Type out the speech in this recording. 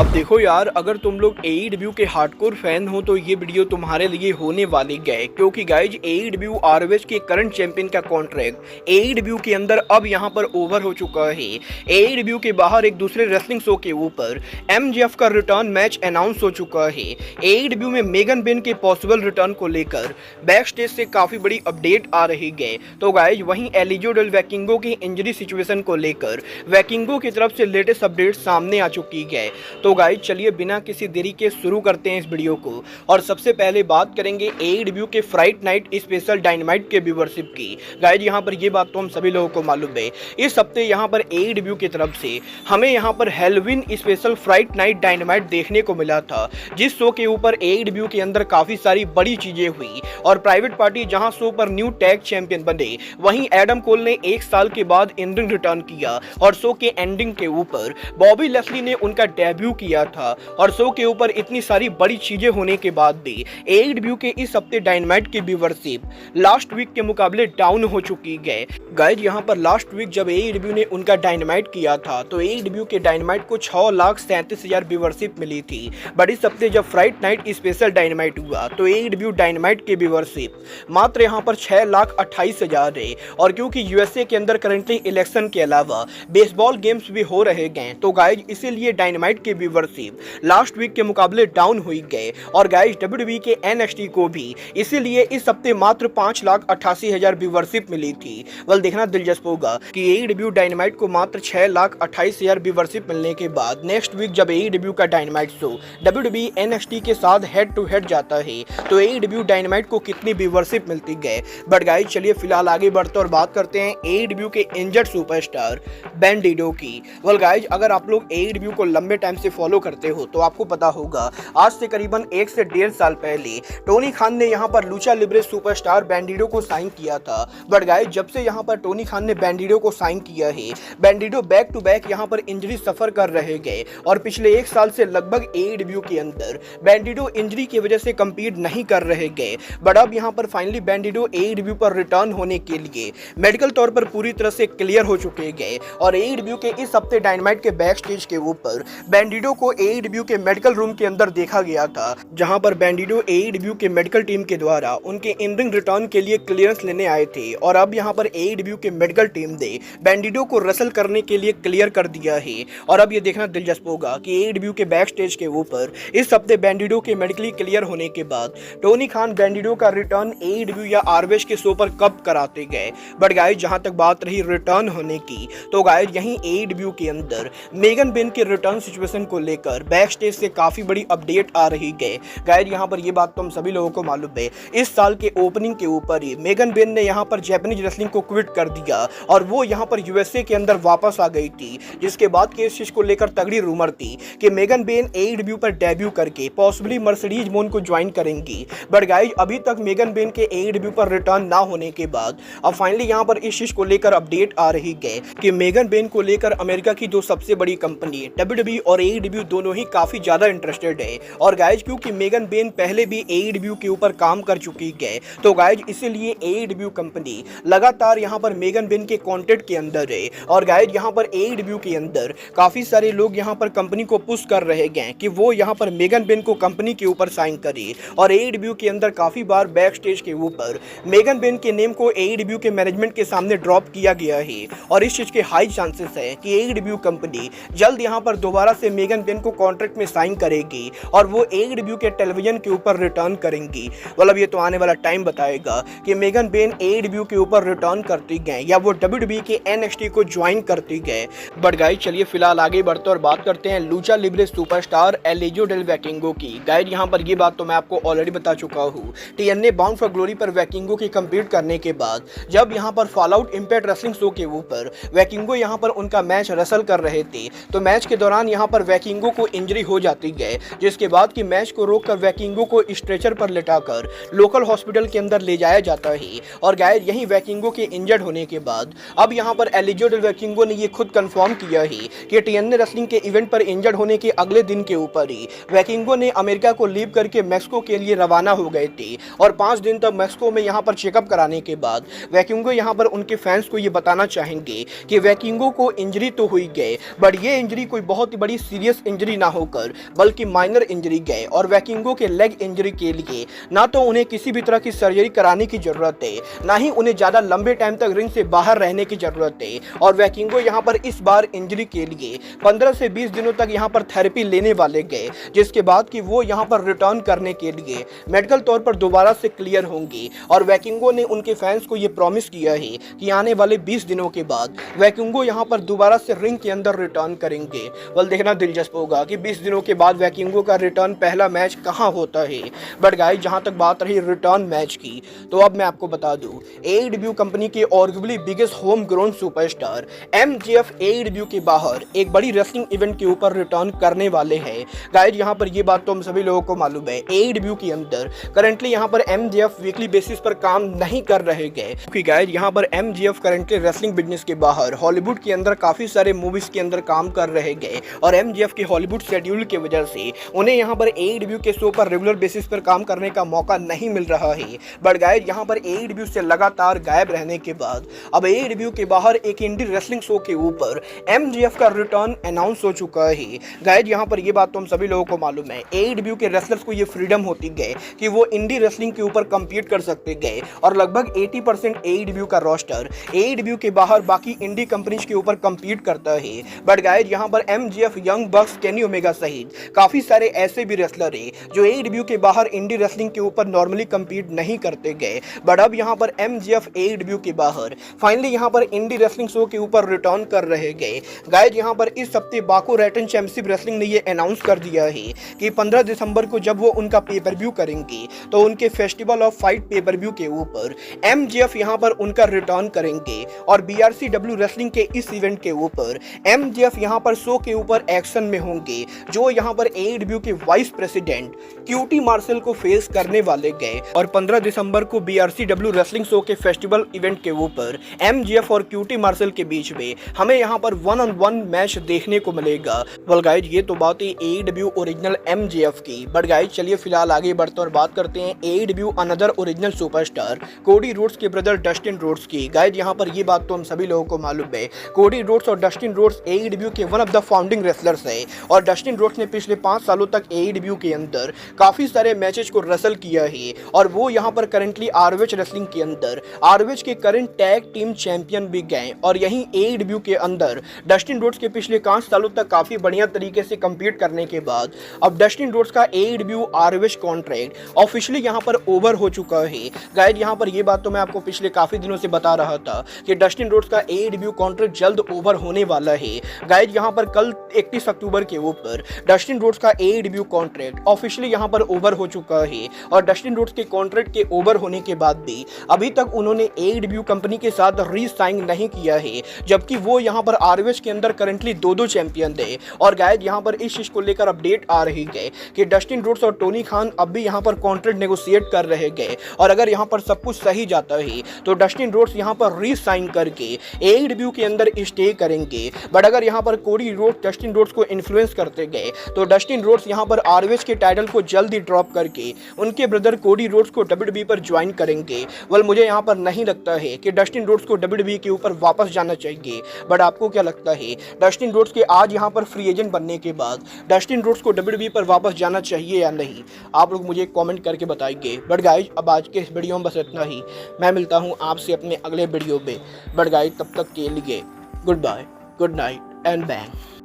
अब देखो यार, अगर तुम लोग एईडब्ल्यू के हार्डकोर फैन हो तो ये वीडियो तुम्हारे लिए होने वाली है, क्योंकि गाइज एईडब्ल्यू आरओएच के करंट चैंपियन का कॉन्ट्रैक्ट एईडब्ल्यू के अंदर अब यहाँ पर ओवर हो चुका है। एईडब्ल्यू के बाहर एक दूसरे रेसलिंग शो के ऊपर एमजेएफ का रिटर्न मैच अनाउंस हो चुका है। एईडब्ल्यू में मेगन बेन के पॉसिबल रिटर्न को लेकर बैक स्टेज से काफी बड़ी अपडेट आ रही है। तो गाइज वहीं एलिजो डेल वैकिंगो की इंजरी सिचुएशन को लेकर वैकिंगो की तरफ से लेटेस्ट अपडेट सामने आ चुकी है। तो गाइज चलिए बिना किसी देरी के शुरू करते हैं इस वीडियो को। और सबसे पहले बात करेंगे एईडब्ल्यू के फ्राइट नाइट स्पेशल डायनामाइट के व्यूवरशिप की। गाइज यहाँ पर ये बात तो हम सभी लोगों को मालूम है, इस हफ्ते यहाँ पर एईडब्ल्यू की तरफ से हमें यहाँ पर Halloween special fright night dynamite देखने को मिला था, जिस शो के ऊपर एईडब्ल्यू के अंदर काफी सारी बड़ी चीजें हुई। और प्राइवेट पार्टी जहां शो पर न्यू टैग चैंपियन बने, वहीं एडम कोल ने 1 साल के बाद इन रिंग रिटर्न किया और शो के एंडिंग के ऊपर बॉबी लेस्ली ने उनका डेब्यू किया था। और शो के ऊपर इतनी सारी बड़ी चीजें होने के बाद भी एईडब्ल्यू के इस हफ्ते डायनामाइट की व्यूवरशिप लास्ट वीक के मुकाबले डाउन हो चुकी है। गाइज यहाँ पर लास्ट वीक जब एईडब्ल्यू ने उनका डायनामाइट किया था तो एईडब्ल्यू के डायनामाइट को 6,37,000 व्यूवरशिप मिली थी। बट इस हफ्ते जब फ्राइट नाइट स्पेशल डायनामाइट हुआ तो एईडब्ल्यू डायनामाइट की व्यूवरशिप मात्र यहाँ पर 6,28,000 है। और क्योंकि यूएसए के अंदर करंटली इलेक्शन के अलावा बेसबॉल गेम्स भी हो रहे हैं, तो गाइज इसीलिए डायनामाइट की व्यूवरशिप लास्ट वीक के मुकाबले डाउन हुई गए। और गाइज डब्ल्यूडब्ल्यूई के एनएक्सटी को भी इसीलिए इस हफ्ते मात्र 5,88,000 व्यूवरशिप मिली थी। वेल देखना दिलचस्प होगा कि एईडब्ल्यू डायनामाइट को मात्र 6,28,000 व्यूवरशिप मिलने के बाद नेक्स्ट वीक जब एईडब्ल्यू का डायनामाइट शो डब्ल्यूडब्ल्यूई एनएक्सटी के साथ हेड टू हेड जाता है तो एईडब्ल्यू डायनामाइट को कितनी व्यूवरशिप मिलती है। बट गाइज चलिए फिलहाल आगे बढ़ते और बात करते हैं एईडब्ल्यू के इंजर्ड सुपरस्टार बैंडिडो की। वेल गाइज अगर आप लोग एईडब्ल्यू को लंबे टाइम से फॉलो करते हो तो आपको पता होगा आज से करीबन 1 से 1.5 साल पहले टोनी खान ने यहाँ पर लूचा लिब्रे सुपरस्टार बैंडिडो को साइन किया था। बट गाइज जब से यहाँ पर टोनी खान ने बैंडिडो को साइन किया है, बैंडिडो बैक टू बैक यहाँ पर इंजरी सफर कर रहे गए और पिछले 1 साल से लगभग एईडब्ल्यू के अंदर बैंडिडो इंजरी की वजह से कंपीट नहीं कर रहे गए। बट अब यहाँ पर फाइनली बैंडिडो एईडब्ल्यू पर रिटर्न होने के लिए मेडिकल तौर पर पूरी तरह से क्लियर हो चुके गए। और एईडब्ल्यू के इस हफ्ते डायनामाइट के बैक स्टेज के ऊपर बैंडिडो को एईडब्ल्यू के मेडिकल रूम के अंदर देखा गया था, जहां पर बैंडिडो एईडब्ल्यू के मेडिकल टीम के द्वारा उनके इन रिंग रिटर्न के लिए क्लियरेंस लेने आए थे। और अब यहां पर एईडब्ल्यू के मेडिकल टीम ने बैंडिडो को रसल करने के लिए क्लियर कर दिया है। और अब ये देखना दिलचस्प होगा कि एईडब्ल्यू के बैक स्टेज के ऊपर इस हफ्ते बैंडिडो के मेडिकली क्लियर होने के बाद टोनी खान बैंडिडो का रिटर्न एईडब्ल्यू या आरओएच के शो पर कब कराते गए। बट गाइज जहां तक बात रही रिटर्न होने की, तो गाइज यहीं एईडब्ल्यू के अंदर मेगन बेन के रिटर्न सिचुएशन को लेकर बैक स्टेज से काफी बड़ी अपडेट आ रही है। गाइज यहाँ पर ये बात तो हम सभी लोगों को मालूम है, इस साल के ओपनिंग के ऊपर ही मेगन बेन ने यहाँ पर जापानीज रेसलिंग को क्विट कर दिया और वो यहाँ पर यूएसए के अंदर वापस आ गई थी, जिसके बाद के इस चीज को लेकर तगड़ी रूमर थी कि मेगन बेन एईडब्ल्यू पर डेब्यू करके पॉसिबली मर्सिडीज मोन को ज्वाइन करेंगी। बट गाइज अभी तक मेगन बेन के एईडब्ल्यू पर रिटर्न ना होने के बाद अब फाइनली यहाँ पर इस चीज को लेकर अपडेट आ रही है कि मेगन बेन को लेकर अमेरिका की 2 सबसे बड़ी कंपनी डब्ल्यूडब्ल्यूई और एईडब्ल्यू दोनों ही काफी ज्यादा इंटरेस्टेड है। और गाइज क्योंकि मेगन बेन पहले भी एईडब्ल्यू के ऊपर काम कर चुकी है, तो गाइज इसीलिए एईडब्ल्यू कंपनी लगातार यहाँ पर मेगन बेन के कॉन्टेक्ट के अंदर है। और गाइज यहाँ पर एईडब्ल्यू के अंदर काफी सारे लोग यहाँ पर कंपनी को पुश कर रहे हैं कि वो यहाँ पर मेगन बेन को कंपनी के ऊपर साइन करे। और एईडब्ल्यू के अंदर काफी बार बैक स्टेज के ऊपर मेगन बेन के नेम को एईडब्ल्यू के मैनेजमेंट के सामने ड्रॉप किया गया है। और इस चीज के हाई चांसेस है कि एईडब्ल्यू कंपनी जल्द यहाँ पर दोबारा से मेगन बेन को कॉन्ट्रैक्ट में साइन करेगी और वो एईडब्ल्यू के टेलीविजन के ऊपर रिटर्न करेंगी। मतलब ये तो आने वाला टाइम बताएगा कि मेगन बेन एईडब्ल्यू के ऊपर रिटर्न करती गए या वो डब्ल्यूडब्ल्यूई के एनएक्सटी को ज्वाइन करती गए। बट गाइज चलिए फिलहाल आगे बढ़ते और बात करते हैं लूचा लिब्रे सुपरस्टार एलिजो डेल वैकिंगो की। गाइज यहाँ पर ये बात तो मैं आपको ऑलरेडी बता चुका हूँ, टीएनए बाउंड फॉर ग्लोरी पर वैकिंगो की कंप्लीट करने के बाद जब यहाँ पर फॉलआउट इंपैक्ट रेसलिंग शो के ऊपर वैकिंगो यहाँ पर उनका मैच रसल कर रहे थे, तो मैच के दौरान यहाँ पर वैकिंगो को इंजरी हो जाती है, जिसके बाद की मैच को रोककर वैकिंगो को स्ट्रेचर पर लिटाकर लोकल हॉस्पिटल के अंदर ले जाया जाता है। और गाइज यहीं वैकिंगो के इंजर्ड होने के बाद अब यहाँ पर एलिजो डेल वैकिंगो ने ये खुद कंफर्म किया है कि टीएनए रेसलिंग के इवेंट पर इंजर्ड होने के अगले दिन के ऊपर ही वैकिंगो ने अमेरिका को लीव करके मैक्सिको के लिए रवाना हो गए थे। और 5 दिन तक मैक्सिको में यहाँ पर चेकअप कराने के बाद वैकिंगो यहाँ पर उनके फैंस को ये बताना चाहेंगे कि वैकिंगो को इंजरी तो हुई गई, बट ये इंजरी कोई बहुत ही बड़ी सीरियस सीरियस इंजरी ना होकर बल्कि माइनर इंजरी गए और वैकिंगो के लेग इंजरी के लिए ना तो उन्हें किसी भी तरह की सर्जरी कराने की जरूरत है, ना ही उन्हें ज्यादा लंबे टाइम तक रिंग से बाहर रहने की जरूरत है। और वैकिंगो यहाँ पर इस बार इंजरी के लिए 15 से 20 दिनों तक यहाँ पर थेरेपी लेने वाले गए, जिसके बाद कि वो यहाँ पर रिटर्न करने के लिए मेडिकल तौर पर दोबारा से क्लियर होंगे। और वैकिंगो ने उनके फैंस को ये प्रॉमिस किया है कि आने वाले 20 दिनों के बाद वैकिंगो यहाँ पर दोबारा से रिंग के अंदर रिटर्न करेंगे। वेल, देखना दिलचस्प होगा कि 20 दिनों के बाद वैकिंगो का रिटर्न पहला मैच कहाँ होता है। बट गाइस, जहाँ तक बात रही रिटर्न मैच की, तो अब मैं आपको बता दूं, AEW कंपनी के arguably biggest home grown superstar MJF AEW के बाहर एक बड़ी रेसलिंग इवेंट के ऊपर रिटर्न करने वाले हैं। गाइस, यहाँ पर ये बात तो हम सभी लोगों को मालूम है, AEW के अंदर करंटली यहाँ पर MJF वीकली बेसिस पर काम नहीं कर रहे गए, क्योंकि गाइस यहाँ पर MJF करंटली रेसलिंग बिजनेस के बाहर हॉलीवुड के अंदर काफी सारे मूवीज के अंदर काम कर रहे गए और MJF के हॉलीवुड शेड्यूल की वजह से उन्हें यहाँ पर AEW के शो पर रेगुलर बेसिस पर काम करने का मौका नहीं मिल रहा है। बट गाइस, यहाँ पर AEW से लगातार गायब रहने के बाद अब AEW के बाहर एक इंडी रेसलिंग शो के ऊपर MJF का रिटर्न अनाउंस हो चुका है। गाइस, यहाँ पर ये बात तो हम सभी लोगों को मालूम है, AEW के रेसलर्स को ये फ्रीडम होती गई कि वो इंडी रेसलिंग के ऊपर कम्पीट कर सकते गए और लगभग 80% AEW का रोस्टर AEW के बाहर बाकी इंडी कंपनीज के ऊपर कम्पीट करता है। बट गाइस, यहाँ पर MJF, यंग बक्स, केनी ओमेगा सहित काफी सारे ऐसे भी रेसलर है जो AEW के बाहर इंडी रेसलिंग के ऊपर नॉर्मली कम्पीट नहीं करते गए। बट अब यहाँ पर MJF AEW के बाहर फाइनली यहाँ पर इंडी रेसलिंग शो के ऊपर रिटर्न कर रहे गए। गाइस, यहाँ पर इस हफ्ते बाको रैटन चैंपियनशिप रेसलिंग ने ये अनाउंस कर दिया है कि 15 दिसंबर को जब वो उनका पेपर व्यू करेंगे तो उनके festival of fight pay per view के ऊपर MJF यहाँ पर उनका रिटर्न करेंगे और BRCW रेसलिंग के इस इवेंट के ऊपर MJF यहाँ पर शो के ऊपर एक्शन में होंगे, जो यहाँ पर AEW के वाइस प्रेसिडेंट QT मार्शल को फेस करने वाले गए। और 15 दिसंबर को BRCW रेसलिंग शो के फेस्टिवल इवेंट के ऊपर MJF और QT मार्शल के बीच में हमें यहाँ पर 1-on-1 मैच देखने को मिलेगा। वेल गाइस, ये तो बात है AEW ओरिजिनल MJF की। बट गाइस, चलिए फिलहाल आगे बढ़ते और बात करते हैं AEW another original superstar Cody Rhodes के ब्रदर डस्टिन रोड्स की। गाइस, यहाँ पर ये बात तो हम सभी लोगों को मालूम है, कोडी रोड्स और डस्टिन रोड्स AEW के one of the founding wrestlers है और डस्टिन रोड्स ने पिछले 5 सालों तक AEW के अंदर काफी सारे मैचेस को रेसल किया है और वो यहाँ पर करंटली ROH रेसलिंग के अंदर ROH के करंट टैग टीम चैंपियन भी गए। और यहीं AEW के अंदर डस्टिन रोड्स के पिछले 5 सालों तक काफी बढ़िया तरीके से कम्पीट करने के बाद अब डस्टिन रोड्स का AEW ROH कॉन्ट्रैक्ट ऑफिशियली यहाँ पर ओवर हो चुका है। गाइस, यहाँ पर ये बात तो मैं आपको पिछले काफी दिनों से बता रहा था कि डस्टिन रोड्स का AEW कॉन्ट्रैक्ट जल्द ओवर होने वाला है। गाइस, यहाँ पर कल 31 अक्टूबर के ऊपर डस्टिन रोड्स का AEW कॉन्ट्रैक्ट ऑफिशियली यहाँ पर ओवर हो चुका है और डस्टिन रोड्स के कॉन्ट्रैक्ट के ओवर होने के बाद भी अभी तक उन्होंने AEW कंपनी के साथ री साइन नहीं किया है, जबकि वो यहाँ पर ROH के अंदर करंटली 2-2 चैंपियन थे। और गाइस, यहाँ पर इस चीज को लेकर अपडेट आ रही है कि डस्टिन रोड्स और टोनी खान अब भी यहाँ पर कॉन्ट्रैक्ट नेगोशिएट कर रहे गए और अगर यहाँ पर सब कुछ सही जाता है तो डस्टिन रोड्स यहाँ पर री साइन करके AEW के अंदर स्टे करेंगे। बट अगर यहाँ पर कोडी रोड्स डस्टिन रोड्स को इन्फ्लुएंस करते गए तो डस्टिन रोड्स यहाँ पर ROH के टाइटल को जल्दी ड्रॉप करके उनके ब्रदर कोडी रोड्स को WWE पर ज्वाइन करेंगे। वेल, मुझे यहाँ पर नहीं लगता है कि डस्टिन रोड्स को WWE के ऊपर वापस जाना चाहिए। बट आपको क्या लगता है, डस्टिन रोड्स के आज यहाँ पर फ्री एजेंट बनने के बाद डस्टिन रोड्स को WWE पर वापस जाना चाहिए या नहीं? आप लोग मुझे कमेंट करके बताइए। बट गाइस, अब आज के इस वीडियो में बस इतना ही। मैं मिलता हूँ आपसे अपने अगले वीडियो में। बट गाइस, तब तक के लिए goodbye, good night and bang.